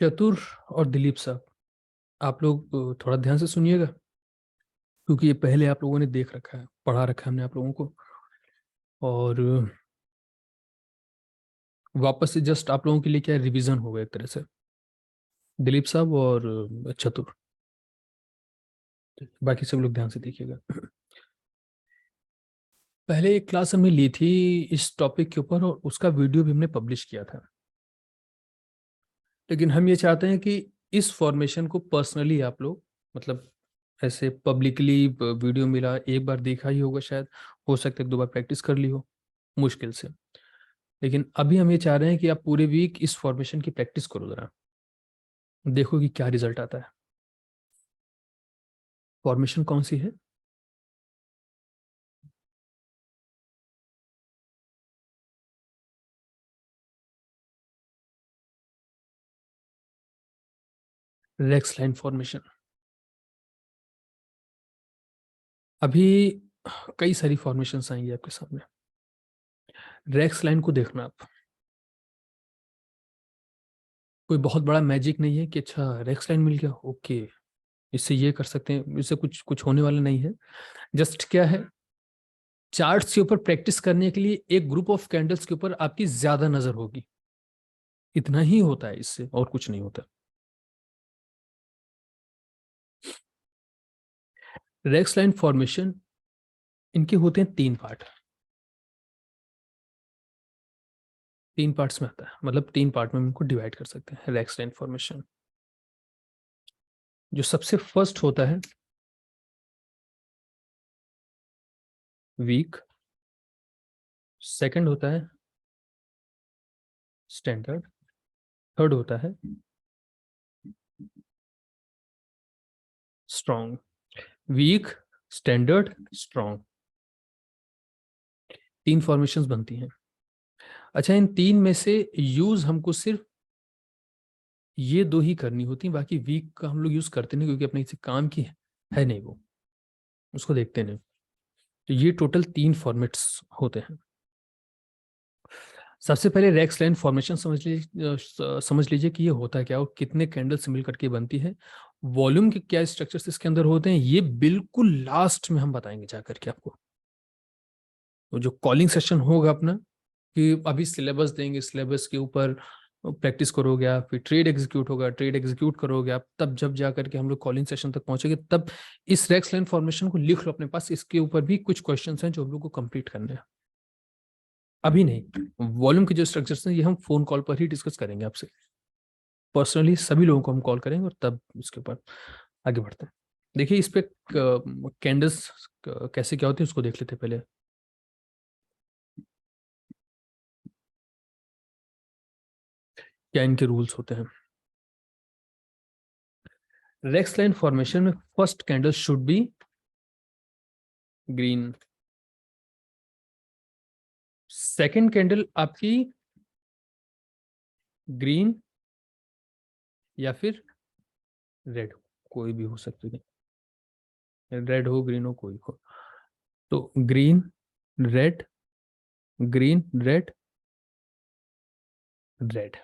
चतुर और दिलीप साहब, आप लोग थोड़ा ध्यान से सुनिएगा, क्योंकि ये पहले आप लोगों ने देख रखा है, पढ़ा रखा है हमने आप लोगों को। और वापस से जस्ट आप लोगों के लिए क्या रिवीजन होगा एक तरह से। दिलीप साहब और चतुर, बाकी सब लोग ध्यान से देखिएगा। पहले एक क्लास हमने ली थी इस टॉपिक के ऊपर, और उसका वीडियो भी हमने पब्लिश किया था। लेकिन हम ये चाहते हैं कि इस फॉर्मेशन को पर्सनली आप लोग, मतलब ऐसे पब्लिकली वीडियो मिला, एक बार देखा ही होगा शायद, हो सकता है 2 बार प्रैक्टिस कर ली हो मुश्किल से। लेकिन अभी हम ये चाह रहे हैं कि आप पूरे वीक इस फॉर्मेशन की प्रैक्टिस करो, जरा देखो कि क्या रिजल्ट आता है। फॉर्मेशन कौन सी है? Rex line formation. अभी कई सारी फॉर्मेशंस आएंगी आपके सामने। रेक्स लाइन को देखना आप, कोई बहुत बड़ा मैजिक नहीं है कि अच्छा रेक्स लाइन मिल गया, ओके इससे ये कर सकते हैं, इससे कुछ कुछ होने वाला नहीं है। जस्ट क्या है, चार्ट्स के ऊपर प्रैक्टिस करने के लिए एक ग्रुप ऑफ कैंडल्स के ऊपर आपकी ज्यादा नजर होगी, इतना ही होता है, इससे और कुछ नहीं होता। रेक्स लाइन फॉर्मेशन, इनके होते हैं 3 पार्ट। 3 पार्ट्स में आता है, मतलब 3 पार्ट में हम इनको डिवाइड कर सकते हैं रेक्स लाइन फॉर्मेशन। जो सबसे फर्स्ट होता है वीक, सेकंड होता है स्टैंडर्ड, थर्ड होता है strong. Weak, standard, strong, 3 formations बनती हैं। अच्छा, इन 3 में से यूज हमको सिर्फ ये 2 ही करनी होती, बाकी वीक का हम लोग यूज करते नहीं, क्योंकि अपने किसी काम की है नहीं, वो उसको देखते नहीं। तो ये टोटल 3 फॉर्मेट्स होते हैं। सबसे पहले रेक्स लाइन फॉर्मेशन समझ लीजिए कि ये होता है क्या और कितने कैंडल से मिल करके बनती है। वॉल्यूम के क्या स्ट्रक्चर्स इसके अंदर होते हैं, ये बिल्कुल लास्ट में हम बताएंगे जाकर के आपको। तो जो कॉलिंग सेशन होगा अपना, कि अभी सिलेबस देंगे, सिलेबस के ऊपर प्रैक्टिस करोगे आप, फिर ट्रेड एग्जीक्यूट होगा, ट्रेड एग्जीक्यूट करोगे आप, तब जब जा करके हम लोग कॉलिंग सेशन तक पहुंचेंगे, तब इस रेक्स लाइन फॉर्मेशन को लिख लो अपने पास। इसके ऊपर भी कुछ क्वेश्चंस हैं जो हम लोग को कंप्लीट करने हैं, अभी नहीं। वॉल्यूम के जो स्ट्रक्चर्स हैं ये हम फोन कॉल पर ही डिस्कस करेंगे आपसे, पर्सनली सभी लोगों को हम कॉल करेंगे, और तब उसके ऊपर आगे बढ़ते हैं। देखिए इस पे कैंडल्स कैसे क्या होती है उसको देख लेते हैं पहले। क्या इनके रूल्स होते हैं? रेक्स लाइन फॉर्मेशन में first candle should be green, second candle आपकी ग्रीन या फिर रेड, कोई भी हो सकती है, रेड हो ग्रीन हो कोई हो। तो green, red, green, red, red.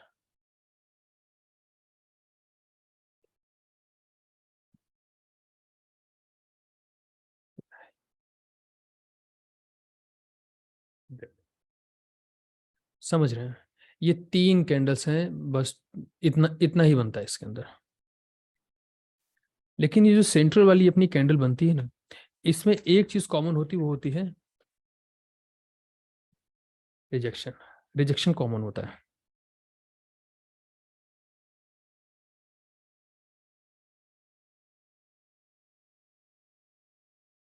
समझ रहे हैं? ये 3 कैंडल्स हैं बस, इतना इतना ही बनता है इसके अंदर। लेकिन ये जो सेंट्रल वाली अपनी कैंडल बनती है ना, इसमें एक चीज कॉमन होती है, वो होती है रिजेक्शन। रिजेक्शन कॉमन होता है।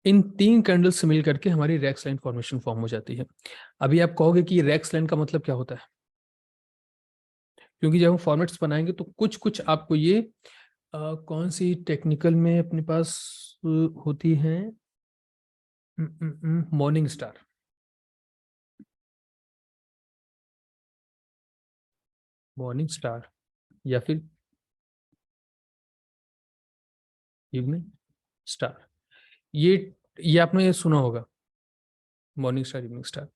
इन 3 कैंडल से मिल करके हमारी रेक्स लाइन फॉर्मेशन फॉर्म हो जाती है। अभी आप कहोगे कि रेक्स लाइन का मतलब क्या होता है, क्योंकि जब हम फॉर्मेट्स बनाएंगे तो कुछ कुछ आपको ये कौन सी टेक्निकल में अपने पास होती है, मॉर्निंग स्टार, मॉर्निंग स्टार या फिर इवनिंग स्टार, ये आपने सुना होगा, मॉर्निंग स्टार, इवनिंग स्टार।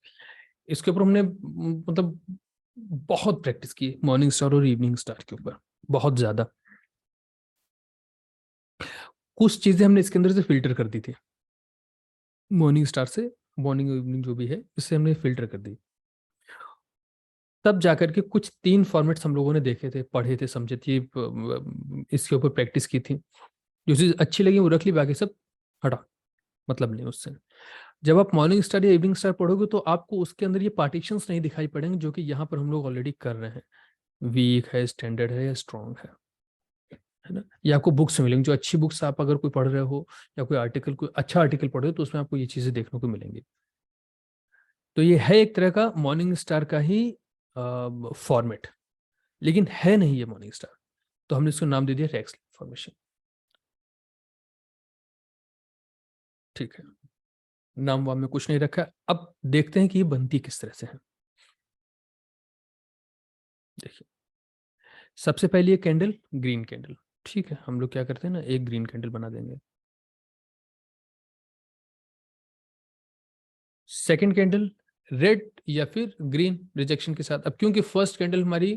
इसके ऊपर हमने मतलब बहुत प्रैक्टिस की, मॉर्निंग स्टार और इवनिंग स्टार के ऊपर। बहुत ज्यादा। कुछ चीजें हमने इसके अंदर से फिल्टर कर दी थी, मॉर्निंग स्टार से, मॉर्निंग इवनिंग जो भी है इससे हमने फिल्टर कर दी। तब जाकर के कुछ 3 फॉर्मेट्स हम लोगों ने देखे थे, पढ़े थे, समझे थे, इसके ऊपर प्रैक्टिस की थी। जो चीज अच्छी लगी वो रख ली, बाकी सब हटा, मतलब नहीं उससे। जब आप मॉर्निंग स्टार या इवनिंग स्टार पढ़ोगे तो आपको उसके अंदर ये पार्टीशंस नहीं दिखाई पड़ेंगे जो कि यहाँ पर हम लोग ऑलरेडी कर रहे हैं। वीक है, स्टैंडर्ड है या स्ट्रॉन्ग है ना। ये आपको बुक्स में मिलेंगे, जो अच्छी बुक्स आप अगर कोई पढ़ रहे हो या कोई आर्टिकल, कोई अच्छा आर्टिकल पढ़ रहे हो तो उसमें आपको ये चीजें देखने को मिलेंगी। तो ये है एक तरह का मॉर्निंग स्टार का ही फॉर्मेट, लेकिन है नहीं ये मॉर्निंग स्टार, तो हमने इसको नाम दे दिया रेक्स फॉर्मेशन। ठीक है, नाम वाम में कुछ नहीं रखा। अब देखते हैं कि ये बनती किस तरह से है। देखिए, सबसे पहले ये कैंडल, ग्रीन कैंडल। ठीक है, हम लोग क्या करते हैं ना, एक ग्रीन कैंडल बना देंगे। सेकंड कैंडल रेड या फिर ग्रीन रिजेक्शन के साथ। अब क्योंकि फर्स्ट कैंडल हमारी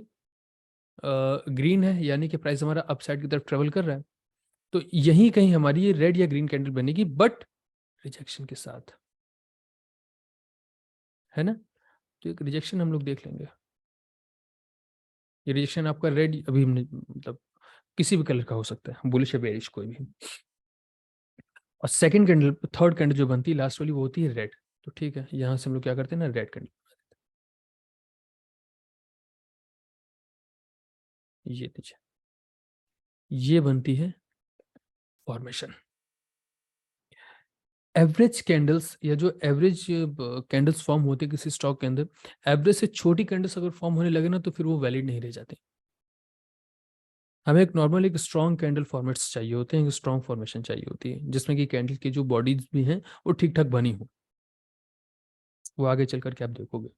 ग्रीन है, यानी कि प्राइस हमारा अपसाइड की तरफ ट्रेवल कर रहा है, तो यहीं कहीं हमारी ये रेड या ग्रीन कैंडल बनेगी, बट रिजेक्शन के साथ, है ना। तो एक रिजेक्शन हम लोग देख लेंगे। ये रिजेक्शन आपका रेड, अभी हमने मतलब किसी भी कलर का हो सकता है, बुलिश या बेरिश कोई भी। और सेकंड कैंडल, थर्ड कैंडल जो बनती है लास्ट वाली, वो होती है रेड। तो ठीक है, यहां से हम लोग क्या करते हैं ना, रेड कैंडल, ये नीचे, ये बनती है फॉर्मेशन। एवरेज कैंडल्स या जो एवरेज कैंडल्स फॉर्म होते हैं किसी स्टॉक के अंदर, एवरेज से छोटी कैंडल्स अगर फॉर्म होने लगे ना तो फिर वो वैलिड नहीं रह जाते। हमें एक नॉर्मल एक स्ट्रॉन्ग कैंडल फॉर्मेट्स चाहिए होते हैं, एक स्ट्रॉन्ग फॉर्मेशन चाहिए होती है जिसमें कि कैंडल की जो बॉडीज भी हैं वो ठीक ठाक बनी हो। वो आगे चल करके आप देखोगे।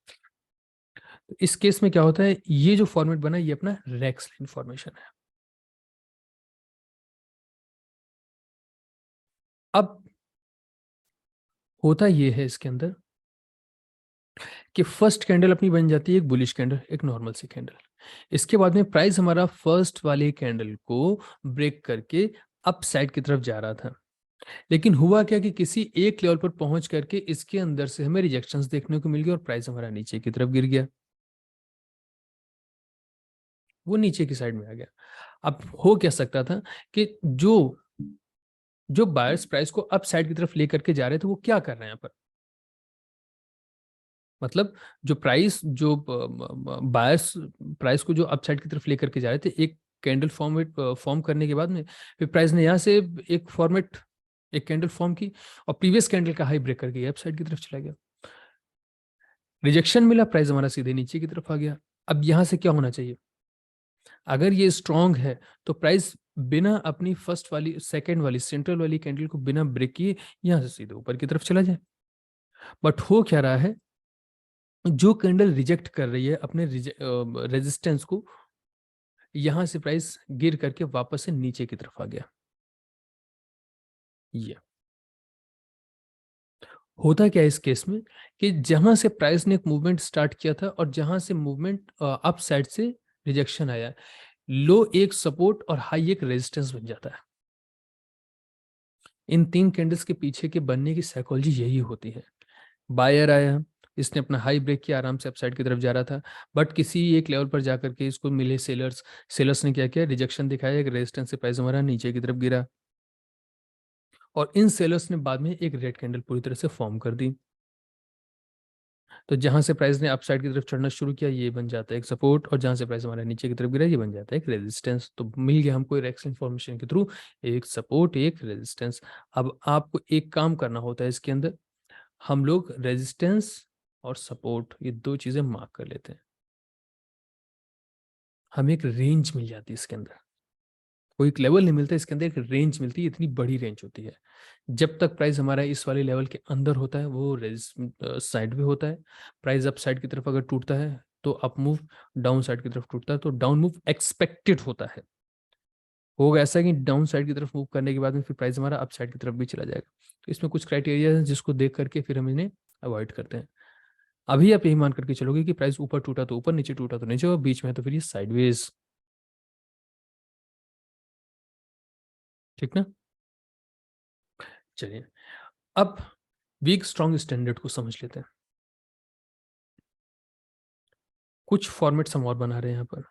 तो इस केस में क्या होता है, ये जो फॉर्मेट बना है ये अपना रेक्स लाइन फॉर्मेशन है। अब होता ये है इसके अंदर कि फर्स्ट कैंडल अपनी बन जाती है एक बुलिश कैंडल, एक नॉर्मल सी कैंडल। इसके बाद में प्राइस हमारा फर्स्ट वाले कैंडल को ब्रेक करके अप साइड की तरफ जा रहा था, लेकिन हुआ क्या कि किसी एक लेवल पर पहुंच करके इसके अंदर से हमें रिजेक्शंस देखने को मिल गई और प्राइस हमारा नीचे की तरफ गिर गया, वो नीचे की साइड में आ गया। अब हो क्या सकता था कि जो जो बायर्स प्राइस को अप साइड की तरफ लेकर के जा रहे थे वो क्या कर रहे हैं यहाँ पर, मतलब जो प्राइस, जो बायर्स प्राइस को जो अपसाइड की तरफ लेकर के जा रहे थे, एक कैंडल फॉर्म करने के बाद में फिर प्राइस ने यहाँ से एक फॉर्मेट, एक कैंडल फॉर्म की और प्रीवियस कैंडल का हाई ब्रेक करके अपसाइड की तरफ चला गया, रिजेक्शन मिला, प्राइस हमारा सीधे नीचे की तरफ आ गया। अब यहाँ से क्या होना चाहिए, अगर ये स्ट्रांग है तो प्राइस बिना अपनी फर्स्ट वाली, सेकेंड वाली, सेंट्रल वाली कैंडल को बिना ब्रेक किए यहाँ से सीधे ऊपर की तरफ चला जाए। बट हो क्या रहा है, जो कैंडल रिजेक्ट कर रही है अपने रेजिस्टेंस को, यहां से प्राइस गिर करके वापस से नीचे की तरफ आ गया। ये होता क्या है इस केस में कि जहां से प्राइस ने एक मूवमेंट स्टार्ट किया था और जहां से मूवमेंट अप साइड से रिजेक्शन आया, लो एक सपोर्ट और हाई एक रेजिस्टेंस बन जाता है। इन 3 कैंडल्स के पीछे के बनने की साइकोलॉजी यही होती है। बायर आया, इसने अपना हाई ब्रेक किया, आराम से अपसाइड की तरफ जा रहा था, बट किसी एक लेवल पर जाकर के इसको मिले सेलर्स, सेलर्स ने क्या किया, रिजेक्शन दिखाया, एक रेजिस्टेंस से प्राइस हमारा नीचे की तरफ गिरा, और इन सेलर्स ने बाद में एक रेड कैंडल पूरी तरह से फॉर्म कर दी। तो जहां से प्राइस ने अपसाइड की तरफ चढ़ना शुरू किया ये बन जाता है एक सपोर्ट, और जहां से प्राइस हमारा नीचे की तरफ गिरा ये बन जाता है एक रेजिस्टेंस। तो मिल गया हमको रेक्स इन्फॉर्मेशन के थ्रू एक सपोर्ट, एक रेजिस्टेंस। अब आपको एक काम करना होता है इसके अंदर, हम लोग रेजिस्टेंस और सपोर्ट ये 2 चीजें मार्क कर लेते हैं, हमें एक रेंज मिल जाती है इसके अंदर। कोई एक लेवल नहीं मिलता, इसके अंदर एक रेंज मिलती है, इतनी बड़ी रेंज होती है। जब तक प्राइस हमारा इस वाले लेवल के अंदर होता है वो साइड में होता है, प्राइस अप साइड की तरफ अगर टूटता है तो अप मूव, डाउन साइड की तरफ टूटता है तो डाउन मूव एक्सपेक्टेड होता है। होगा ऐसा कि डाउन साइड की तरफ मूव करने के बाद में फिर प्राइस हमारा अप साइड की तरफ भी चला जाएगा। तो इसमें कुछ क्राइटेरिया है जिसको देख करके फिर हम इन्हें अवॉइड करते हैं। अभी आप यही मान करके चलोगे कि प्राइस ऊपर टूटा तो ऊपर, नीचे टूटा तो नीचे, और बीच में है तो फिर ये साइडवेज। ठीक ना। चलिए अब वीक स्ट्रॉन्ग स्टैंडर्ड को समझ लेते हैं। कुछ फॉर्मेट्स हम और बना रहे हैं यहाँ पर,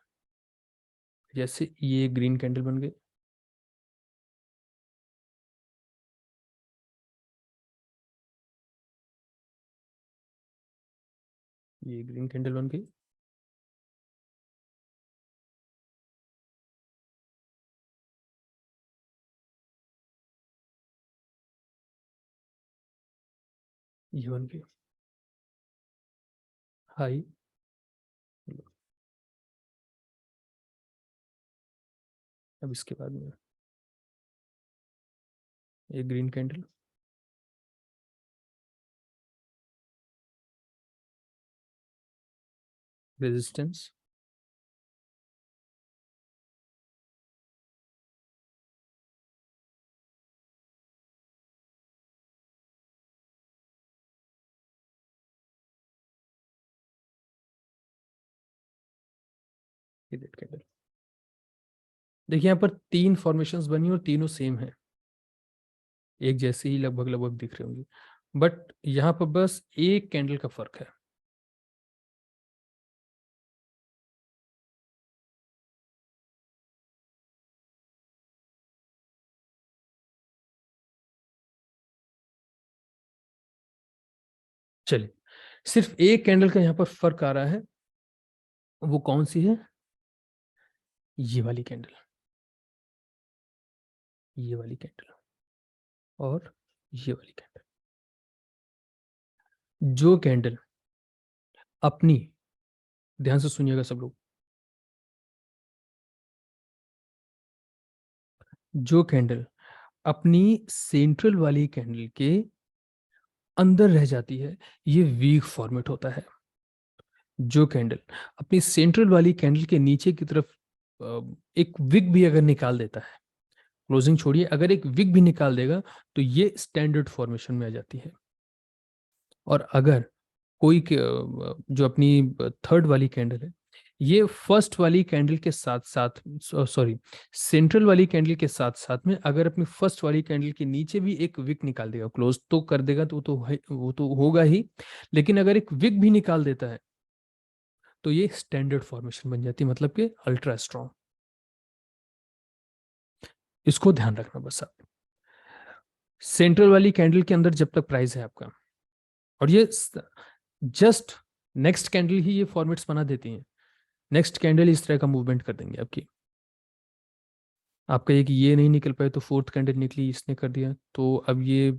जैसे ये ग्रीन कैंडल बन गई, ये ग्रीन कैंडल बन गई, ये बन गई हाई, अब इसके बाद में ये ग्रीन कैंडल, रेजिस्टेंस, ये रेड कैंडल। देखिए यहाँ पर 3 फॉर्मेशंस बनी और तीनों सेम है, एक जैसे ही लगभग लगभग दिख रहे होंगे, बट यहाँ पर बस एक कैंडल का फर्क है। चलिए सिर्फ एक कैंडल का यहाँ पर फर्क आ रहा है, वो कौन सी है? ये वाली कैंडल, ये वाली कैंडल और ये वाली कैंडल। जो कैंडल अपनी, ध्यान से सुनिएगा सब लोग, जो कैंडल अपनी सेंट्रल वाली कैंडल के अंदर रह जाती है, ये वीक फॉर्मेट होता है। जो कैंडल अपनी सेंट्रल वाली कैंडल के नीचे की तरफ एक विक भी अगर निकाल देता है, क्लोजिंग छोड़िए, अगर एक विक भी निकाल देगा तो ये स्टैंडर्ड फॉर्मेशन में आ जाती है। और अगर कोई जो अपनी थर्ड वाली कैंडल है, ये फर्स्ट वाली कैंडल के साथ साथ, सॉरी, सेंट्रल वाली कैंडल के साथ साथ में अगर अपनी फर्स्ट वाली कैंडल के नीचे भी एक विक निकाल देगा, क्लोज तो कर देगा, तो वो तो होगा ही, लेकिन अगर एक विक भी निकाल देता है तो ये स्टैंडर्ड फॉर्मेशन बन जाती है, मतलब कि अल्ट्रा स्ट्रॉन्ग। इसको ध्यान रखना बस आप। सेंट्रल वाली कैंडल के अंदर जब तक प्राइस है आपका, और ये जस्ट नेक्स्ट कैंडल ही ये फॉर्मेट्स बना देती हैं, नेक्स्ट कैंडल इस तरह का मूवमेंट कर देंगे आपकी। आपका ये नहीं निकल पाए तो फोर्थ कैंडल निकली, इसने कर दिया, तो अब ये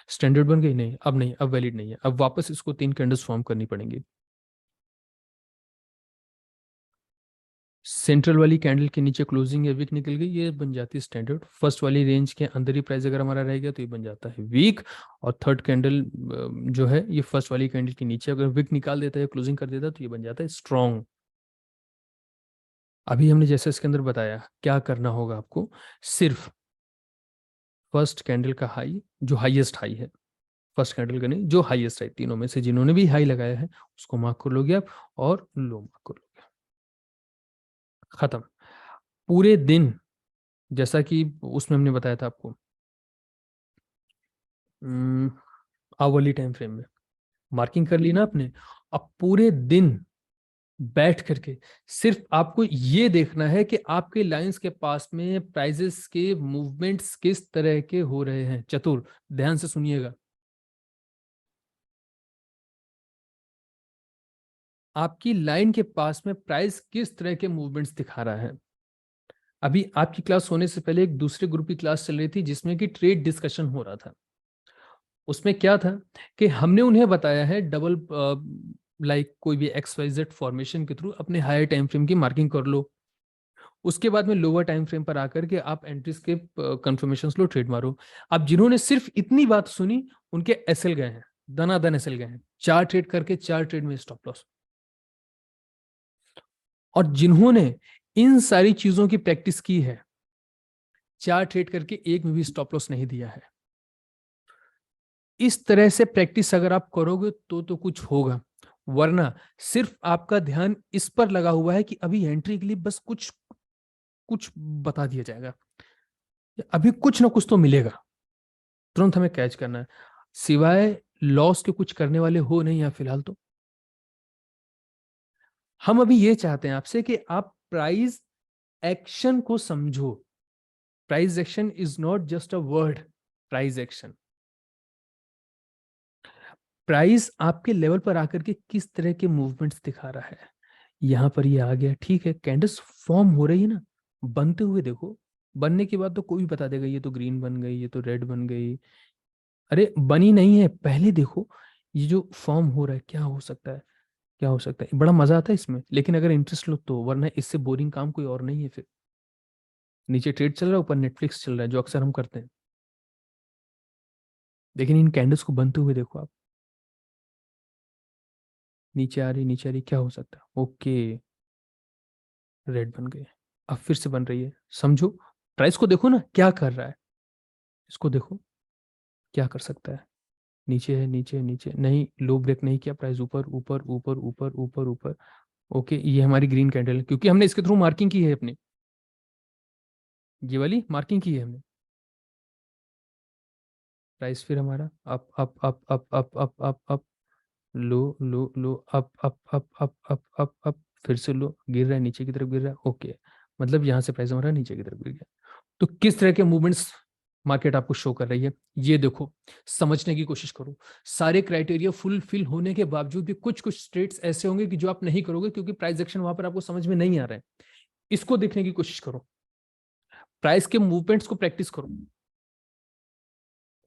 स्टैंडर्ड बन गई? नहीं, अब नहीं, अब वैलिड नहीं है, अब वापस इसको 3 कैंडल्स फॉर्म करनी पड़ेंगी। सेंट्रल वाली कैंडल के नीचे क्लोजिंग या वीक निकल गई, ये बन जाती है स्टैंडर्ड। फर्स्ट वाली रेंज के अंदर ही प्राइस अगर हमारा रहेगा तो ये बन जाता है वीक। और थर्ड कैंडल जो है, ये फर्स्ट वाली कैंडल के नीचे अगर वीक निकाल देता है, क्लोजिंग कर देता है, तो ये बन जाता है स्ट्रॉन्ग। अभी हमने जैसे इसके अंदर बताया क्या करना होगा आपको, सिर्फ फर्स्ट कैंडल का हाई, जो हाईएस्ट हाई है, फर्स्ट कैंडल का नहीं, जो हाईएस्ट हाई, तीनों में से जिन्होंने भी हाई लगाया है उसको मार्क कर लोगे आप, और लो मार्क कर लोगे, खत्म। पूरे दिन, जैसा कि उसमें हमने बताया था आपको, आवरली टाइम फ्रेम में मार्किंग कर ली ना आपने, अब पूरे दिन बैठ करके सिर्फ आपको ये देखना है कि आपके लाइंस के पास में प्राइजेस के मूवमेंट्स किस तरह के हो रहे हैं। चतुर, ध्यान से सुनिएगा, आपकी लाइन के पास में प्राइस किस तरह के मूवमेंट्स दिखा रहा है। अभी आपकी क्लास होने से पहले एक दूसरे ग्रुप की क्लास चल रही थी जिसमें कि ट्रेड डिस्कशन हो रहा था। उसमें क्या था कि हमने उन्हें बताया है डबल, लाइक कोई भी XYZ फॉर्मेशन के थ्रू अपने हायर टाइम फ्रेम की मार्किंग कर लो, उसके बाद में लोअर टाइम फ्रेम पर आकर के आप एंट्रीज के कंफर्मेशन लो, ट्रेड मारो। अब जिन्होंने सिर्फ इतनी बात सुनी, उनके एसएल गए हैं, दनादन एसएल गए हैं, 4 ट्रेड करके 4 ट्रेड में स्टॉप लॉस। और जिन्होंने इन सारी चीजों की प्रैक्टिस की है, 4 ट्रेड करके एक में भी स्टॉप लॉस नहीं दिया है। इस तरह से प्रैक्टिस अगर आप करोगे तो कुछ होगा, वरना सिर्फ आपका ध्यान इस पर लगा हुआ है कि अभी एंट्री के लिए बस कुछ कुछ बता दिया जाएगा, अभी कुछ ना कुछ तो मिलेगा, तुरंत हमें कैच करना है, सिवाय लॉस के कुछ करने वाले हो नहीं यहाँ फिलहाल। तो हम अभी ये चाहते हैं आपसे कि आप प्राइस एक्शन को समझो। Price action is not just a word. Price action, price आपके लेवल पर आकर के किस तरह के मूवमेंट्स दिखा रहा है। यहां पर ये आ गया, ठीक है, कैंडल्स फॉर्म हो रही है ना, बनते हुए देखो। बनने के बाद तो कोई भी बता देगा ये तो ग्रीन बन गई, ये तो रेड बन गई। अरे बनी नहीं है, पहले देखो ये जो फॉर्म हो रहा है क्या हो सकता है, क्या हो सकता है। बड़ा मजा आता है इसमें, लेकिन अगर इंटरेस्ट लो तो, वरना इससे बोरिंग काम कोई और नहीं है फिर। नीचे ट्रेड चल रहा है, ऊपर नेटफ्लिक्स चल रहा है, जो अक्सर हम करते हैं। लेकिन इन कैंडल्स को बनते हुए देखो आप, नीचे आ रही, नीचे आ रही, क्या हो सकता है। ओके, रेड बन गई, अब फिर से बन रही है। समझो, प्राइस को देखो ना क्या कर रहा है, इसको देखो क्या कर सकता है। नीचे है, नीचे है, नीचे नहीं, लो ब्रेक नहीं किया, प्राइस ऊपर ऊपर ऊपर ऊपर ऊपर ऊपर। ओके, ये हमारी ग्रीन कैंडल है, क्योंकि हमने इसके थ्रू मार्किंग की है अपनी, ये वाली मार्किंग की है हमने। प्राइस फिर हमारा up up up up up up up up, low low low, up up up up up up up, फिर से लो, गिर रहा है, नीचे की तरफ गिर रहा है। ओके, मतलब यहाँ से प्राइस हमारा नीचे की तरफ गिर गया। तो किस तरह के मूवमेंट्स मार्केट आपको शो कर रही है, ये देखो, समझने की कोशिश करो। सारे क्राइटेरिया फुलफिल होने के बावजूद भी कुछ कुछ ट्रेड्स ऐसे होंगे कि जो आप नहीं करोगे, क्योंकि प्राइस एक्शन वहां पर आपको समझ में नहीं आ रहा है। इसको देखने की कोशिश करो, प्राइस के मूवमेंट्स को प्रैक्टिस करो,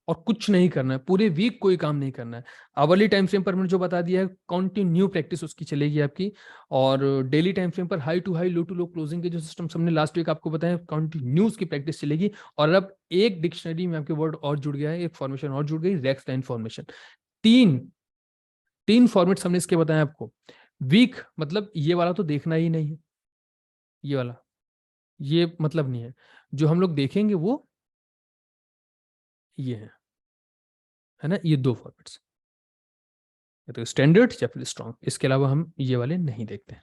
और कुछ नहीं करना है, पूरे वीक कोई काम नहीं करना है। आवरली टाइम फ्रेम पर मैंने जो बता दिया है, कंटिन्यू प्रैक्टिस उसकी चलेगी आपकी। और डेली टाइम फ्रेम पर high to high, low to low closing के जो सिस्टम हमने लास्ट वीक आपको बताया, कंटिन्यू उसकी प्रैक्टिस चलेगी। और अब एक डिक्शनरी में आपके वर्ड और जुड़ गया है, एक फॉर्मेशन और जुड़ गई, रेक्स लाइन फॉर्मेशन। तीन तीन फॉर्मेट्स हमने इसके बताए आपको। वीक मतलब ये वाला तो देखना ही नहीं है, ये वाला, ये मतलब नहीं है। जो हम लोग देखेंगे वो ये है ना, ये दो फॉर्मेट्स, या तो स्टैंडर्ड या फिर स्ट्रॉन्ग, इसके अलावा हम ये वाले नहीं देखते।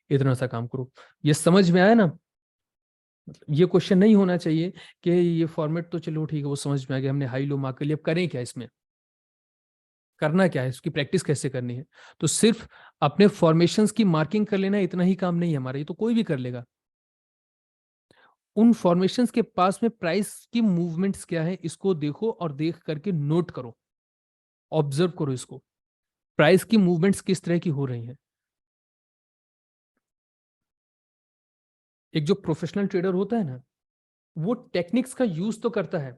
इतना सा काम करो, ये समझ में आया ना। मतलब ये क्वेश्चन नहीं होना चाहिए कि ये फॉर्मेट तो चलो ठीक है, वो समझ में आ गया, हमने हाई लो मार्क कर लिया, अब करें क्या इसमें, करना क्या है, इसकी प्रैक्टिस कैसे करनी है। तो सिर्फ अपने फॉर्मेशंस की मार्किंग कर लेना इतना ही काम नहीं है हमारा, ये तो कोई भी कर लेगा। उन फॉर्मेशंस के पास में प्राइस की मूवमेंट्स क्या है, इसको देखो और देख करके नोट करो, ऑब्जर्व करो इसको, प्राइस की मूवमेंट्स किस तरह की हो रही हैं। एक जो प्रोफेशनल ट्रेडर होता है ना, वो टेक्निक्स का यूज तो करता है।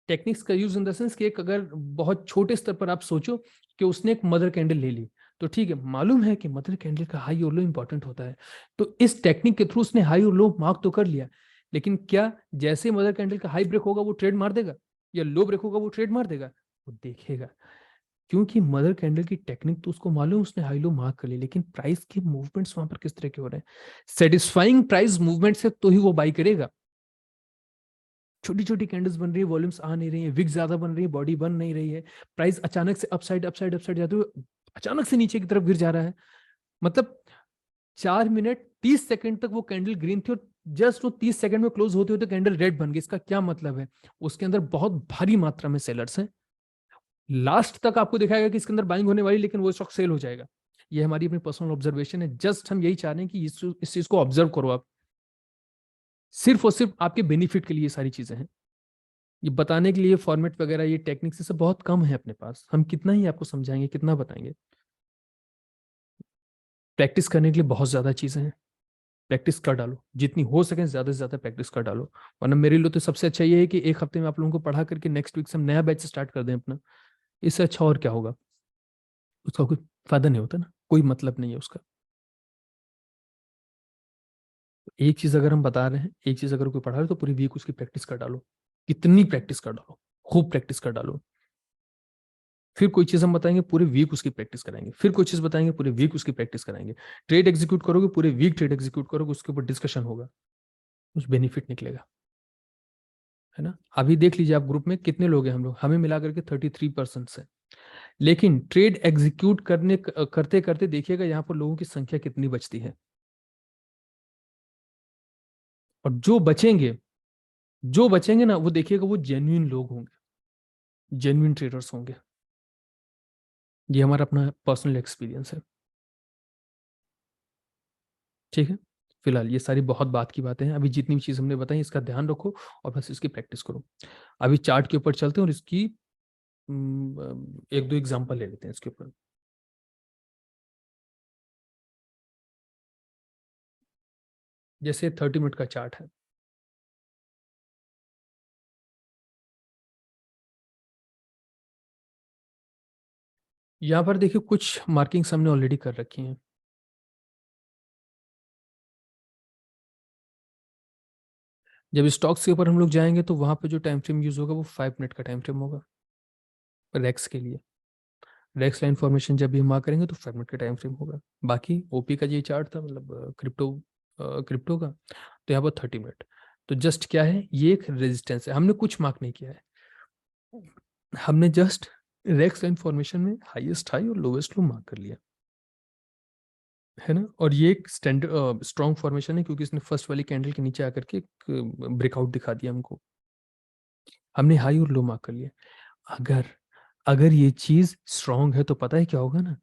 टेक्निक्स का यूज इन द सेंस कि एक, अगर बहुत छोटे स्तर पर आप सोचो कि उसने एक मदर कैंडल ले ली, तो ठीक है, मालूम है कि मदर कैंडल का हाई और लो इंपॉर्टेंट होता है, तो इस टेक्निक के थ्रू उसने हाई और लो मार्क तो कर लिया। लेकिन क्या जैसे मदर कैंडल का हाई ब्रेक होगा वो ट्रेड मार देगा, या लो ब्रेक होगा वो ट्रेड मार देगा? वो देखेगा, क्योंकि मदर कैंडल की टेक्निक तो उसको मालूम, उसने हाई लो मार्क कर लिया, लेकिन प्राइस के मूवमेंट्स वहां पर किस तरह के हो रहे हैं, सेटिस्फाइंग प्राइस मूवमेंट से तो ही वो बाई करेगा। छोटी छोटी कैंडल्स बन रही है, वॉल्यूम्स आ नहीं रही है, विक ज्यादा बन रही है, बॉडी बन नहीं रही है, प्राइस अचानक से अपसाइड अपसाइड अपसाइड जाते हुए अचानक से नीचे की तरफ गिर जा रहा है। मतलब 4 मिनट 30 सेकंड तक वो कैंडल ग्रीन थी, और जस्ट वो 30 सेकंड में क्लोज होते होते कैंडल रेड बन गई। इसका क्या मतलब है, उसके अंदर बहुत भारी मात्रा में सेलर्स हैं। लास्ट तक आपको दिखाएगा कि इसके अंदर बाइंग होने वाली, लेकिन वो स्टॉक सेल हो जाएगा। ये हमारी अपनी पर्सनल ऑब्जर्वेशन है, जस्ट हम यही चाह रहे हैं कि इस चीज को ऑब्जर्व करो आप। सिर्फ और सिर्फ आपके बेनिफिट के लिए ये सारी चीजें हैं। ये बताने के लिए फॉर्मेट वगैरह, ये टेक्निक्स से बहुत कम है अपने पास, हम कितना ही आपको समझाएंगे, कितना बताएंगे। प्रैक्टिस करने के लिए बहुत ज्यादा चीजें हैं, प्रैक्टिस कर डालो, जितनी हो सके ज्यादा से ज्यादा प्रैक्टिस कर डालो। वरना मेरे लिए तो सबसे अच्छा ये है कि एक हफ्ते में आप लोगों को पढ़ा करके नेक्स्ट वीक से हम नया बैच स्टार्ट कर दें अपना। इससे अच्छा और क्या होगा, उसका कोई फायदा नहीं होता ना, कोई मतलब नहीं है उसका। एक चीज अगर हम बता रहे हैं, एक चीज अगर कोई पढ़ा रहे हैं, तो पूरी वीक उसकी प्रैक्टिस कर डालो, कितनी प्रैक्टिस कर डालो, खूब प्रैक्टिस कर डालो। फिर कोई चीज हम बताएंगे, पूरे वीक उसकी प्रैक्टिस कराएंगे, फिर कोई चीज बताएंगे, पूरे वीक उसकी प्रैक्टिस कराएंगे। ट्रेड एग्जीक्यूट करोगे, पूरे वीक ट्रेड एग्जीक्यूट करोगे, उसके ऊपर डिस्कशन होगा, कुछ बेनिफिट निकलेगा, है ना। अभी देख लीजिए आप ग्रुप में कितने लोग हैं, हम लोग हमें मिला करके 33% है। लेकिन ट्रेड एग्जीक्यूट करते करते देखिएगा यहाँ पर लोगों की संख्या कितनी बचती है। और जो बचेंगे ना, वो देखिएगा वो जेन्युइन लोग होंगे, जेन्युइन ट्रेडर्स होंगे। ये हमारा अपना पर्सनल एक्सपीरियंस है। ठीक है, फिलहाल ये सारी बहुत बात की बातें हैं, अभी जितनी भी चीज़ हमने बताई इसका ध्यान रखो और बस इसकी प्रैक्टिस करो। अभी चार्ट के ऊपर चलते हैं और इसकी एक दो एग्जांपल ले लेते हैं इसके ऊपर। जैसे 30 मिनट का चार्ट है, यहाँ पर देखिए कुछ मार्किंग्स हमने ऑलरेडी कर रखी हैं। जब स्टॉक्स के ऊपर हम लोग जाएंगे तो वहां पे जो टाइम फ्रेम यूज होगा वो 5 मिनट का टाइम फ्रेम होगा रेक्स के लिए। रेक्स लाइन फॉर्मेशन जब भी हम वहाँ करेंगे तो 5 मिनट का टाइम फ्रेम होगा। बाकी ओपी का ये चार्ट था, मतलब क्रिप्टो का, तो यहाँ पर 30 मिनट। तो जस्ट क्या है, ये एक रेजिस्टेंस है, हमने कुछ मार्क नहीं किया है, हमने जस्ट रेक्स लाइन फॉर्मेशन में हाईएस्ट हाई और लोवेस्ट लो मार्क कर लिया है ना। और ये एक स्टैंडर्ड स्ट्रॉन्ग फॉर्मेशन है क्योंकि इसने फर्स्ट वाली कैंडल के नीचे आकर के एक ब्रेकआउट दिखा दिया हमको, हमने हाई और लो मार्क कर लिया। अगर अगर ये चीज स्ट्रांग है तो पता है क्या होगा ना,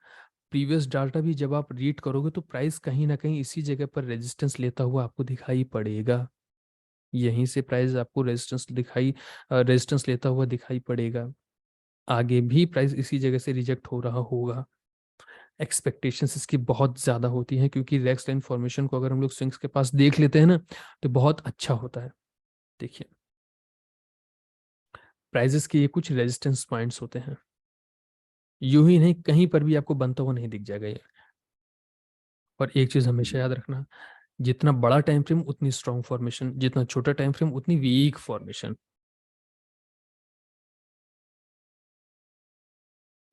प्रीवियस डाटा भी जब आप रीड करोगे तो प्राइस कहीं ना कहीं इसी जगह पर रेजिस्टेंस लेता हुआ आपको दिखाई पड़ेगा। यहीं से प्राइस आपको रेजिस्टेंस लेता हुआ दिखाई पड़ेगा। आगे भी प्राइस इसी जगह से रिजेक्ट हो रहा होगा। एक्सपेक्टेशंस इसकी बहुत ज़्यादा होती हैं क्योंकि रेक्स लाइन फॉर्मेशन को अगर हम लोग स्विंग्स के पास देख लेते हैं ना तो बहुत अच्छा होता है। देखिए, प्राइजेस के ये कुछ रेजिस्टेंस पॉइंट्स होते हैं, यूं ही नहीं कहीं पर भी आपको बनता हुआ नहीं दिख जाएगा ये। और एक चीज हमेशा याद रखना, जितना बड़ा टाइम फ्रेम उतनी स्ट्रांग फॉर्मेशन, जितना छोटा टाइम फ्रेम उतनी वीक फॉर्मेशन।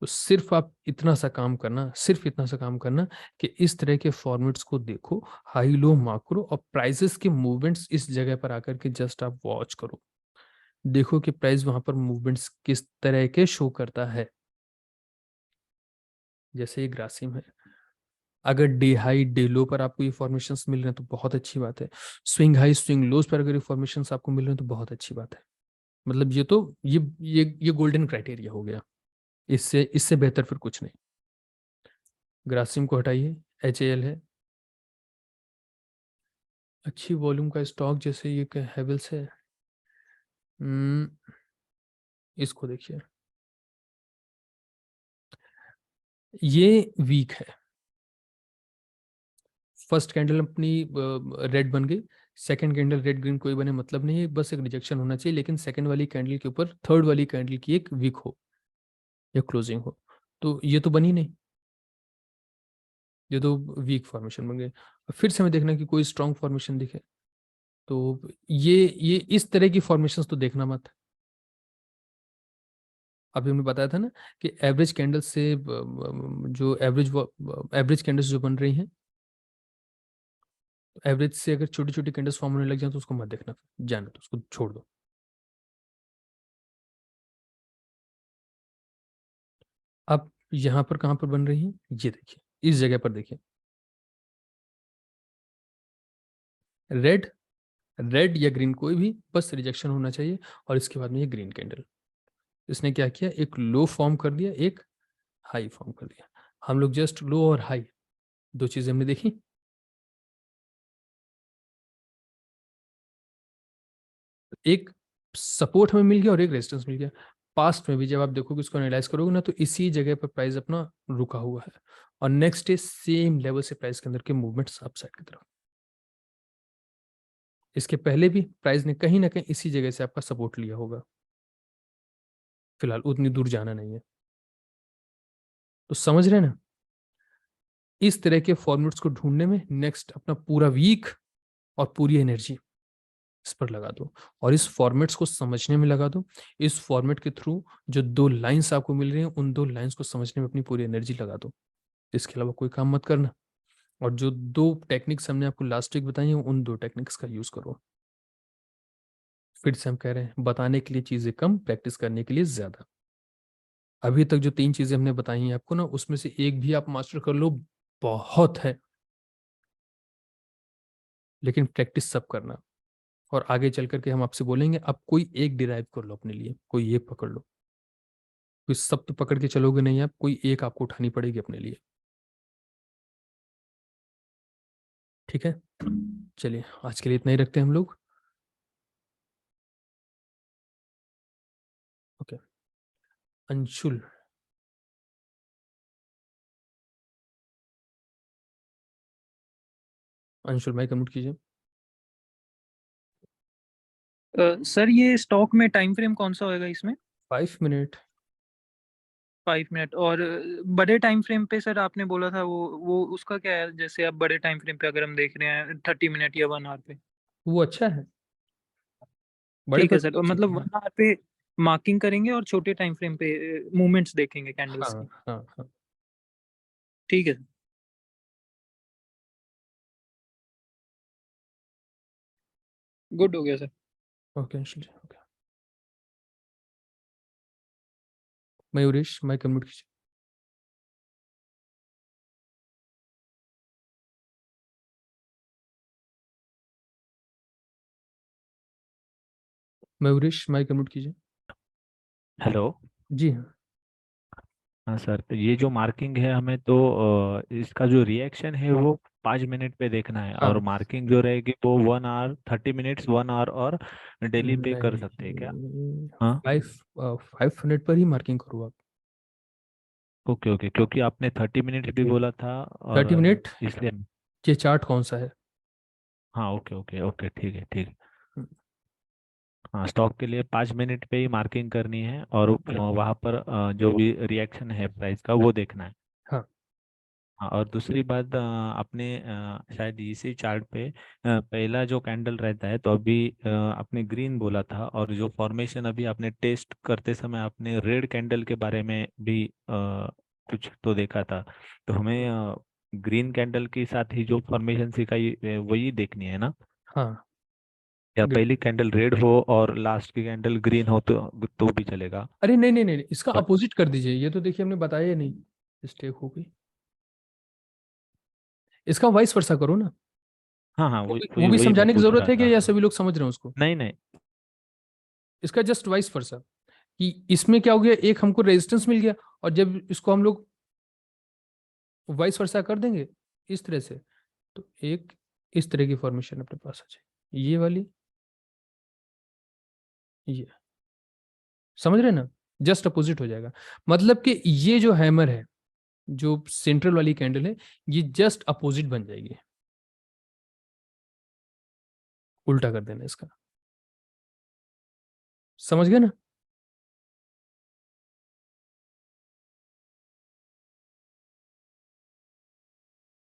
तो सिर्फ आप इतना सा काम करना, सिर्फ इतना सा काम करना कि इस तरह के फॉर्मेट्स को देखो, हाई लो मार्क करो और प्राइसेस के मूवमेंट्स इस जगह पर आकर के जस्ट आप वॉच करो, देखो कि प्राइस वहां पर मूवमेंट्स किस तरह के शो करता है। जैसे ये ग्रासिम है, अगर डे हाई डे लो पर आपको ये फॉर्मेशंस मिल रहे हैं तो बहुत अच्छी बात है। स्विंग हाई स्विंग लोज पर अगर ये फॉर्मेशंस आपको मिल रहे हैं तो बहुत अच्छी बात है। मतलब ये तो ये गोल्डन क्राइटेरिया हो गया, इससे इससे बेहतर फिर कुछ नहीं। ग्रासिम को हटाइए, HAL है, अच्छी वॉल्यूम का स्टॉक, जैसे ये हैवेल्स है। हम्म, इसको देखिए, ये वीक है। फर्स्ट कैंडल अपनी रेड बन गई, सेकंड कैंडल रेड ग्रीन कोई बने मतलब नहीं है, बस एक रिजेक्शन होना चाहिए, लेकिन सेकंड वाली कैंडल के ऊपर थर्ड वाली कैंडल की एक वीक हो या क्लोजिंग हो, तो ये तो बनी नहीं, ये तो वीक फॉर्मेशन बन गई। फिर से हमें देखना कि कोई स्ट्रांग फॉर्मेशन दिखे, तो ये इस तरह की फॉर्मेशंस तो देखना मत। अभी हमने बताया था ना कि एवरेज कैंडल से जो एवरेज कैंडल्स जो बन रही हैं, एवरेज से अगर छोटी छोटी कैंडल्स फॉर्म होने लग जाए तो उसको मत देखना, जाना तो उसको छोड़ दो। अब यहाँ पर कहाँ पर बन रही है, ये देखिए, इस जगह पर देखिए, रेड, रेड या ग्रीन कोई भी, बस रिजेक्शन होना चाहिए। और इसके बाद में ये ग्रीन कैंडल, इसने क्या किया, एक लो फॉर्म कर दिया, एक हाई फॉर्म कर दिया। हम लोग जस्ट लो और हाई दो चीजें हमने देखी, एक सपोर्ट हमें मिल गया और एक रेजिस्टेंस मिल गया। पास्ट में भी जब आप देखोगे, इसको एनालाइज करोगे ना, तो इसी जगह पर प्राइस अपना रुका हुआ है और नेक्स्ट डे सेम लेवल से प्राइस के अंदर के मूवमेंट्स अपसाइड की तरफ। इसके पहले भी प्राइस ने कहीं ना कहीं इसी जगह से आपका सपोर्ट लिया होगा, फिलहाल उतनी दूर जाना नहीं है। तो समझ रहे हैं ना, इस तरह के फॉर्मेट्स को ढूंढने में नेक्स्ट अपना पूरा वीक और पूरी एनर्जी इस पर लगा दो और इस फॉर्मेट्स को समझने में लगा दो। इस फॉर्मेट के थ्रू जो दो लाइंस आपको मिल रही हैं उन दो लाइंस को समझने में अपनी पूरी एनर्जी लगा दो, इसके अलावा कोई काम मत करना। और जो दो टेक्निक्स हमने आपको लास्ट वीक बताई हैं उन दो टेक्निक्स का यूज करो। फिर से हम कह रहे हैं, बताने के लिए चीजें कम, प्रैक्टिस करने के लिए ज्यादा। अभी तक जो तीन चीजें हमने बताई हैं आपको ना, उसमें से एक भी आप मास्टर कर लो, बहुत है, लेकिन प्रैक्टिस सब करना। और आगे चल करके हम आपसे बोलेंगे आप कोई एक डिराइव कर लो अपने लिए, कोई एक पकड़ लो, कोई सब तो पकड़ के चलोगे नहीं आप, कोई एक आपको उठानी पड़ेगी अपने लिए। ठीक है, चलिए आज के लिए इतना ही रखते हैं हम लोग। Okay, Anshul. Anshul mic unmute कीजिए। सर ये स्टॉक में टाइम फ्रेम कौन सा होएगा इसमें? 5 मिनट। 5 मिनट। और बड़े टाइम फ्रेम पे सर आपने बोला था वो उसका क्या है? जैसे अब बड़े टाइम फ्रेम पे अगर हम देख रहे हैं 30 मिनट या 1 आवर पे। वो अच्छा है, बड़े ठीक पर है भी सर, अच्छी मतलब चीज है। 1 आवर पे मार्किंग करेंगे और छोटे टाइम फ्रेम पे मूवमेंट्स देखेंगे हाँ कैंडल्स की। हाँ हाँ। ठीक है सर। गुड हो गया सर। ओके अंशुल जी, ओके। मयूरेश माइक अनम्यूट कीजिए। मयूरेश माइक अनम्यूट कीजिए। हेलो। जी हाँ। हाँ सर, तो ये जो मार्किंग है हमें तो इसका जो रिएक्शन है वो 5 मिनट पे देखना है, और हाँ मार्किंग जो रहेगी वो 1 आवर 30 मिनट्स 1 आवर और डेली पे कर सकते हैं क्या? नहीं, हाँ। 5 मिनट पर ही मार्किंग करो आप। ओके ओके, क्योंकि आपने 30 मिनट भी बोला था और 30 मिनट, इसलिए। ये चार्ट कौन सा है? हाँ ओके ओके ओके, ठीक है ठीक है। हम्म, हाँ, स्टॉक के लिए 5 मिनट पे ही मार्किंग करनी है, और वहाँ पर जो भी रिएक्शन है प्राइस का वो देखना है। हाँ हाँ, और दूसरी बात, आपने शायद इसी चार्ट पे पहला जो कैंडल रहता है, तो अभी आपने ग्रीन बोला था, और जो फॉर्मेशन अभी आपने टेस्ट करते समय आपने रेड कैंडल के बारे में भी कुछ तो देखा था। तो हमें ग्रीन कैंडल के साथ ही जो फॉर्मेशन सिखाई वही देखनी है ना? हाँ। या पहली बिल्कुल। कैंडल रेड हो और लास्ट की कैंडल ग्रीन हो तो भी चलेगा? अरे नहीं नहीं नहीं, इसका बट अपोजिट कर दीजिए, ये तो देखिए हमने बताया ही नहीं, मिस्टेक हो गई। इसका वाइस वर्सा करो ना। हाँ हाँ, वो वही भी वो वही भी वही मैं समझाने की पूछ जरूरत रहा है कि था। या सभी लोग समझ रहे हैं उसको? नहीं नहीं। इसका जस्ट वाइस वर्सा, कि इसमें क्या हो गया, एक हमको रेजिस्टेंस मिल गया, और जब इसको हम लोग वाइस वर्सा कर देंगे इस तरह से, तो एक इस तरह की फॉर्मेशन अपने पास आ जाएगी, ये वाली, ये, समझ रहे हैं ना? जस्ट अपोजिट हो जाएगा। मतलब कि ये जो हैमर है, जो सेंट्रल वाली कैंडल है, ये जस्ट अपोजिट बन जाएगी, उल्टा कर देना इसका। समझ गए ना?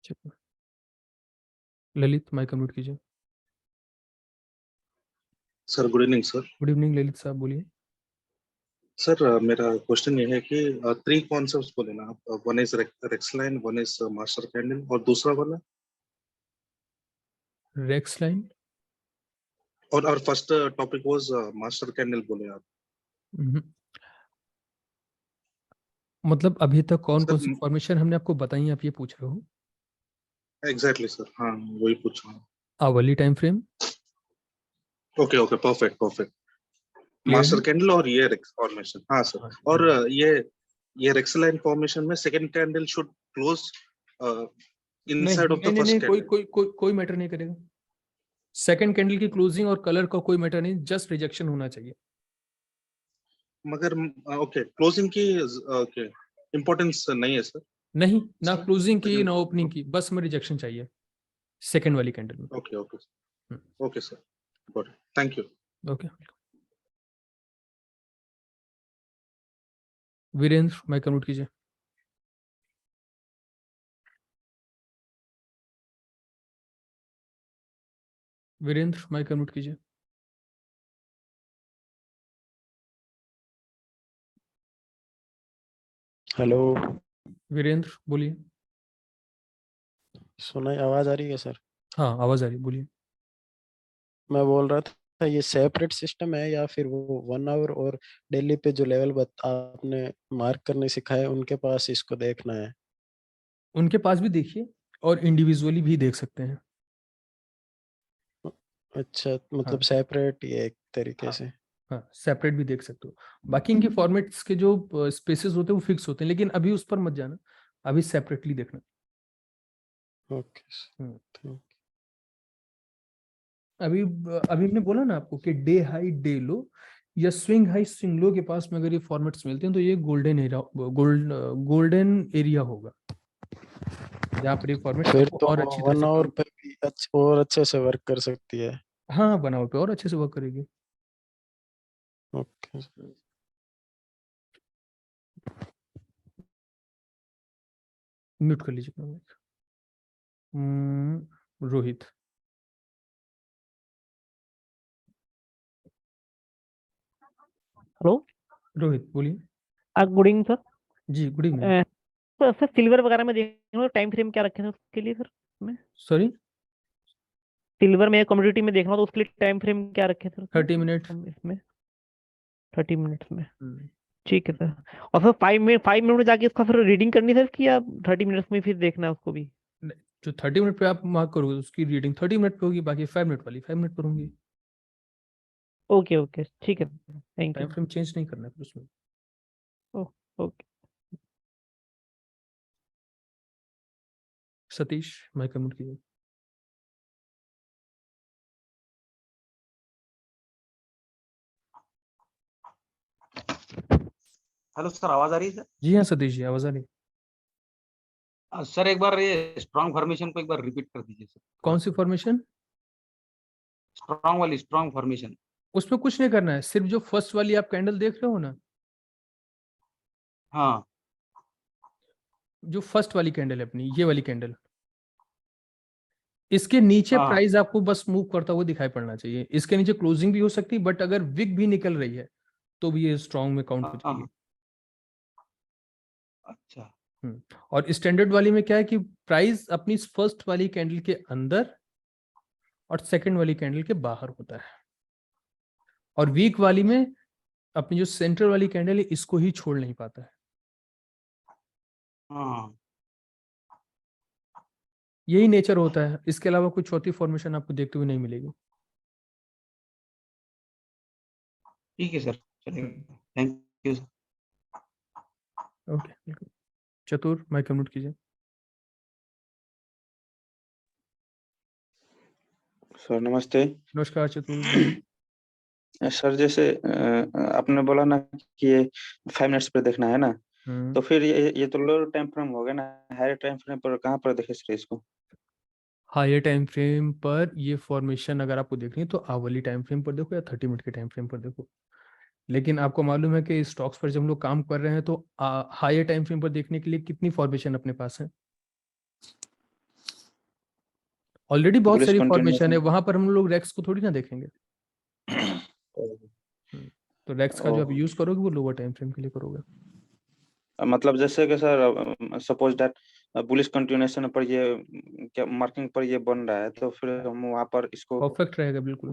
चलो, ललित माइक अनम्यूट कीजिए। Sir good evening sir. Good evening Lalit साहब, बोलिए। सर मेरा क्वेश्चन ये है कि 3 कॉन्सेप्ट्स बोले ना आप, one is rex line, one is master candle, और दूसरा वाला, रेक्स लाइन। और first topic was master candle बोले आप। मतलब अभी तक कौन कौन सी सर फॉर्मेशन हमने आपको बताई, आप ये पूछ रहे हो? एग्जैक्टली सर, हाँ वही पूछ रहा हूँ। आवली time frame. Okay okay, perfect perfect. Clear master है? कैंडल और ये रेक्स फॉर्मेशन, हाँ सर। हाँ और हाँ। ये रेक्स लाइन फॉर्मेशन में सेकंड कैंडल शुड क्लोज नहीं इनसाइड ऑफ नहीं द नहीं नहीं, फर्स्ट कोई कैंडल। कोई कोई कोई मैटर नहीं करेगा। सेकंड कैंडल की क्लोजिंग और कलर का कोई मैटर नहीं, जस्ट रिजेक्शन होना चाहिए। मगर ओके, क्लोजिंग की ओके इम्पोर्टेंस नहीं है सर। नहीं, ना क्लोजिंग की ना ओपनिंग सेकंड। की, बस हमें रिजेक्शन चाहिए सेकंड वाली कैंडल में। Okay okay okay sir, good, thank you. Okay. Virendra mic unmute कीजिए। वीरेंद्र माइक अनम्यूट कीजिए। हेलो। वीरेंद्र बोलिए। सुनाई आवाज आ रही है सर? हाँ आवाज आ रही है, बोलिए। मैं बोल रहा था ये सेपरेट सिस्टम है या फिर वो 1 आवर और डेली पे जो लेवल आपने मार्क करने सिखाए उनके पास इसको देखना है? उनके पास भी देखिए और इंडिविजुअली भी देख सकते हैं। अच्छा, मतलब हाँ सेपरेट ये एक तरीके हाँ से। हाँ, सेपरेट भी देख सकते हो। बाकी इनके फॉर्मेट्स के जो स्पेसेस होते हैं वो फिक्स होते हैं, लेकिन अभी उस पर मत जाना, अभी सेपरेटली देखना। ओके हम्म, थैंक अभी अभी हमने बोला ना आपको कि डे हाई डे लो या स्विंग हाई स्विंग लो के पास में अगर ये फॉर्मेट्स मिलते हैं तो ये गोल्डन एरिया होगा, जहाँ पर ये फॉर्मेट्स फिर आपको तो और अच्छी तरह 1 से आवर काम। पे भी और अच्छे से वर्क कर सकती है। हाँ, बनाओ पे और अच्छे से वर्क करेगी। ओके म्यूट कर लीजिए अपना mic। रोहित। हेलो। रोहित बोलिए। Good evening sir. जी गुड इवनिंग। सर सिल्वर वगैरह में देख रहा हूँ, टाइम फ्रेम क्या रखे थे उसके लिए सर? मैं सॉरी, सिल्वर में कमोडिटी में देख रहा हूँ तो उसके लिए टाइम फ्रेम क्या रखे थे उसमें? 30 मिनट। हम इसमें 30 मिनट्स में। ठीक है सर। और सर 5 मिनट में जाके इसका फिर रीडिंग करनी है सर कि या 30 मिनट्स में फिर देखना है उसको भी? जो 30 मिनट पे आप मार्क करोगे उसकी रीडिंग 30 मिनट पे होगी, बाकी 5 मिनट वाली 5 मिनट पर होंगी। ओके ओके ठीक है, thank time you. Frame change नहीं करना है फिर उसमें। ओके। सतीश माइक अनम्यूट कीजिए। हेलो सर, आवाज आ रही है सर? जी हाँ सतीश जी, आवाज आ रही है। सर एक बार ये स्ट्रॉन्ग फॉर्मेशन को एक बार रिपीट कर दीजिए सर। कौन सी फॉर्मेशन? स्ट्रॉन्ग वाली स्ट्रॉन्ग फॉर्मेशन। उसमें कुछ नहीं करना है, सिर्फ जो फर्स्ट वाली आप कैंडल देख रहे हो ना, हाँ जो फर्स्ट वाली कैंडल है अपनी, ये वाली कैंडल, इसके नीचे हाँ प्राइस आपको बस मूव करता हुआ दिखाई पड़ना चाहिए। इसके नीचे क्लोजिंग भी हो सकती है, बट अगर विक भी निकल रही है तो भी ये स्ट्रॉन्ग में काउंट हो हाँ जाएगी। हाँ, अच्छा और स्टैंडर्ड वाली में क्या है कि प्राइस अपनी फर्स्ट वाली कैंडल के अंदर और सेकंड वाली कैंडल के बाहर होता है, और वीक वाली में अपनी जो सेंटर वाली कैंडल है इसको ही छोड़ नहीं पाता है। हाँ यही नेचर होता है, इसके अलावा कोई चौथी फॉर्मेशन आपको देखते हुए नहीं मिलेगी। ठीक है सर, चलेगा, थैंक यू सर। ओके बिल्कुल। चतुर माइक अनम्यूट कीजिए। सर नमस्ते। नमस्कार चतुर बोलिए। सर जैसे आपने बोला ना कि ये 5 मिनट्स पर देखना है ना, तो फिर ये तो लोअर टाइम फ्रेम हो गया ना, हायर टाइम फ्रेम पर कहाँ पर देखे सर इसको? हायर टाइम फ्रेम पर ये फॉर्मेशन अगर आपको देखनी है तो आवली टाइम फ्रेम पर देखो या 30 मिनट के टाइम फ्रेम पर देखो। लेकिन आपको मालूम है कि स्टॉक्स पर जब हम लोग काम कर रहे हैं तो हायर टाइम फ्रेम पर देखने के लिए कितनी फॉर्मेशन अपने पास है? ऑलरेडी बहुत बुलिश सारी फॉर्मेशन है, कंटिन्यूएशन। वहां पर हम लोग रेक्स को थोड़ी ना देखेंगे। तो रेक्स का जो आप यूज करोगे वो लोअर टाइम फ्रेम के लिए करोगे। मतलब जैसे कि sir suppose that bullish continuation पर ये क्या मार्किंग पर ये बन रहा है, तो फिर हम वहां पर इसको परफेक्ट रहेगा बिल्कुल।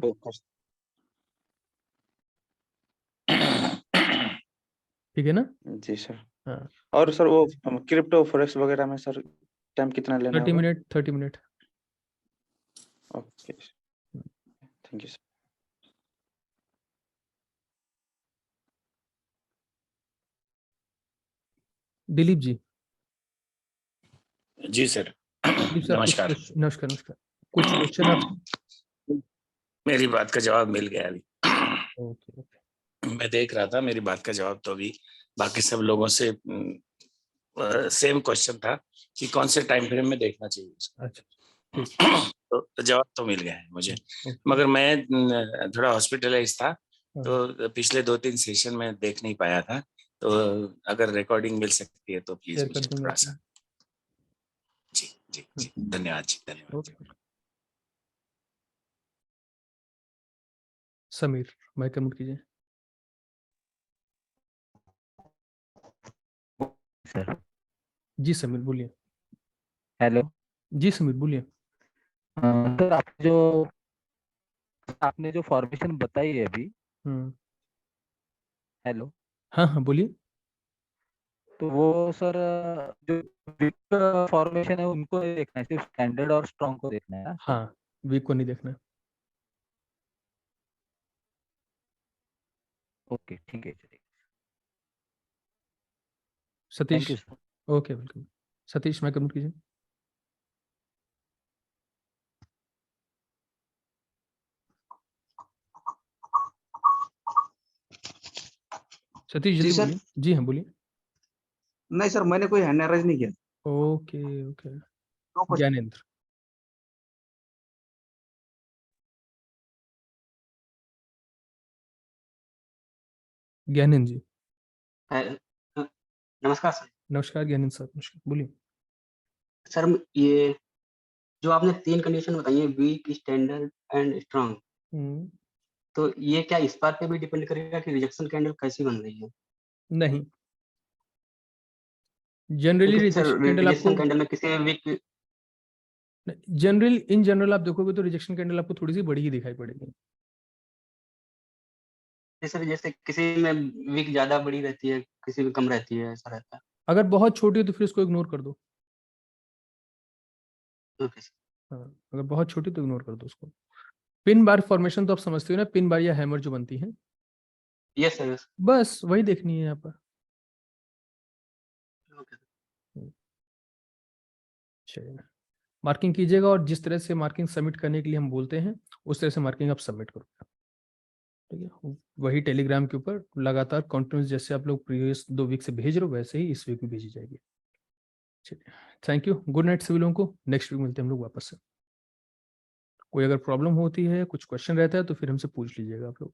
ठीक है ना? जी सर। हाँ, और सर वो क्रिप्टो फॉरेक्स वगैरह में सर टाइम कितना लेना 30 होगा? Minute 30 minute. Okay thank you sir. Dilip ji. जी सर। दिलीप सर कुछ नमस्कार। क्वेश्चन, नमस्कार नमस्कार, कुछ क्वेश्चन आप। मेरी बात का जवाब मिल गया अभी। Okay okay. मैं देख रहा था, मेरी बात का जवाब तो अभी बाकी सब लोगों से सेम क्वेश्चन था कि कौन से टाइम फ्रेम में देखना चाहिए इसको। अच्छा ठीक। तो जवाब तो मिल गया है मुझे, ओके। मगर मैं थोड़ा हॉस्पिटलाइज था हाँ, तो पिछले 2-3 सेशन में देख नहीं पाया था, तो अगर रिकॉर्डिंग मिल सकती है तो प्लीज शेयर कर मुझे दूंगा थोड़ा आपको। सा। जी जी जी, धन्यवाद जी, धन्यवाद। ओके। समीर माइक अनम्यूट कीजिए। सर जी समीर बोलिए। हेलो। जी समीर बोलिए। सर आपने जो फॉर्मेशन बताई है अभी। हम्म। हेलो। हाँ हाँ बोलिए। तो वो सर जो वीक फॉर्मेशन है उनको नहीं देखना है, सिर्फ स्टैंडर्ड और स्ट्रॉन्ग को देखना है ना सर? हाँ, वीक को नहीं देखना है। ओके ठीक है चलिए। Satish, thank you sir. Okay welcome. Satish mic unmute कीजिए। सतीश जी जल्दी सर। बोलिए। जी हाँ बोलिए। नहीं सर, मैंने कोई हैंड राइज नहीं किया। Okay okay. दो क्वेश्चन। ज्ञानेंद्र। ज्ञानेंद्र जी। नमस्कार सर। नमस्कार ज्ञानेंद्र सर, नमस्कार, बोलिए। सर ये जो आपने 3 कंडीशन बताई है, वीक, स्टैंडर्ड एंड स्ट्रांग, तो ये क्या इस बात पे भी डिपेंड करेगा कि रिजेक्शन कैंडल कैसी बन रही है? नहीं, जनरली क्योंकि सर रिजेक्शन कैंडल आपको, रिजेक्शन कैंडल में किसी वीक, इन जनरल आप देखोगे तो रिजेक्शन कैंडल आपको थोड़ी सी बड़ी ही दिखाई पड़ेगी। सर जैसे किसी में वीक ज्यादा बड़ी रहती है, किसी में कम रहती है, ऐसा रहता है। अगर बहुत छोटी है तो फिर उसको इग्नोर कर दो। Okay sir. हाँ, अगर बहुत छोटी तो इग्नोर कर दो उसको। पिन बार फॉर्मेशन तो आप समझते हो ना, पिन बार या हैमर जो बनती है, यस सर। बस वही देखनी है यहाँ पर। ओके। चलिए, मार्किंग कीजिएगा और जिस तरह से मार्किंग सबमिट करने के लिए हम बोलते हैं उस तरह से मार्किंग आप सबमिट करो। ठीक है, वही टेलीग्राम के ऊपर लगातार कंटिन्यूस, जैसे आप लोग प्रीवियस 2 वीक से भेज रहे हो वैसे ही इस वीक भी भेजी जाएगी। चलिए, थैंक यू, गुड नाइट सभी लोगों को। नेक्स्ट वीक मिलते हैं हम लोग वापस से। कोई अगर प्रॉब्लम होती है, कुछ क्वेश्चन रहता है तो फिर हमसे पूछ लीजिएगा आप लोग।